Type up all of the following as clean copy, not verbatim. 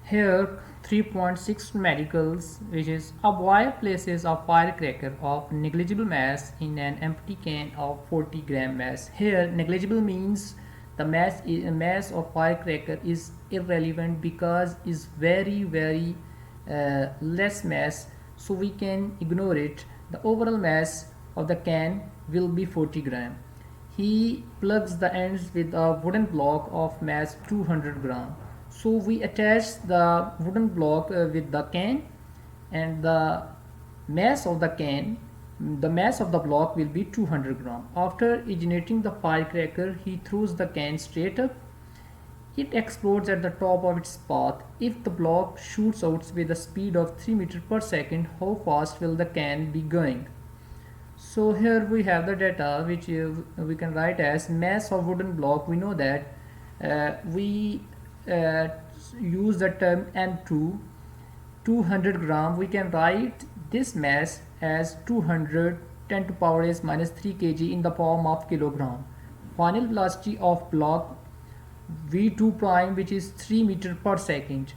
Here 3.6 numericals, which is a boy places a firecracker of negligible mass in an empty can of 40 gram mass. Here negligible means the mass of firecracker is irrelevant because is very less mass, so we can ignore it. The overall mass of the can will be 40 gram. He plugs the ends with a wooden block of mass 200 gram. So we attach the wooden block with the can, and the mass of the mass of the block will be 200 gram. After igniting the firecracker, he throws the can straight up. It explodes at the top of its path. If the block shoots out with a speed of 3 meters per second, how fast will the can be going? So here we have the data, which we can write as mass of wooden block. We know that we use the term M2, 200 gram. We can write this mass as 200 10 to power is minus 3 kg in the form of kilogram. Final velocity of block v2 prime, which is 3 meter per second.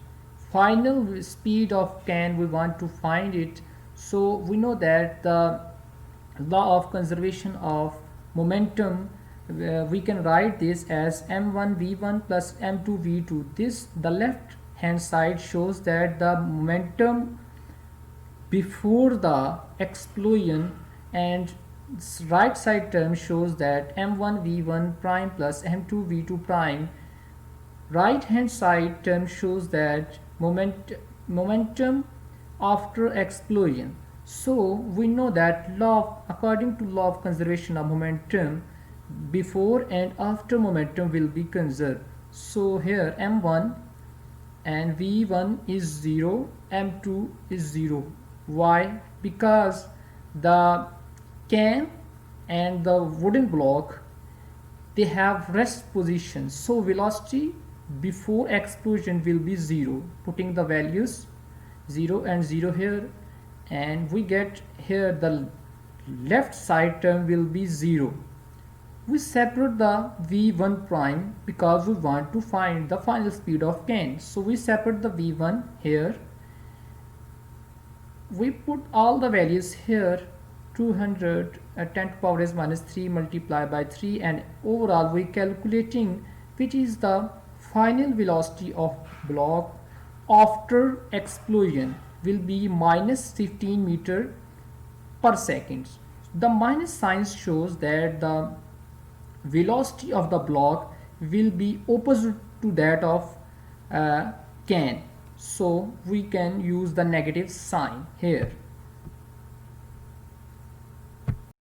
Final speed of can, we want to find it. So we know that the law of conservation of momentum, we can write this as m1 v1 plus m2 v2. This, the left hand side shows that the momentum before the explosion, and right side term shows that m1 v1 prime plus m2 v2 prime. Right hand side term shows that momentum after explosion. So we know that according to law of conservation of momentum, before and after momentum will be conserved. So here m1 and v1 is 0, m2 is 0. Why? Because the can and the wooden block, they have rest positions, so velocity before explosion will be 0. Putting the values 0 and 0 here, and we get here the left side term will be 0. We separate the v1 prime because we want to find the final speed of can. So we separate the v1 here. We put all the values here, 200 10 to power is minus 3 multiplied by 3, and overall we calculating which is the final velocity of block after explosion will be minus 15 meter per second. The minus sign shows that the velocity of the block will be opposite to that of can. So we can use the negative sign here.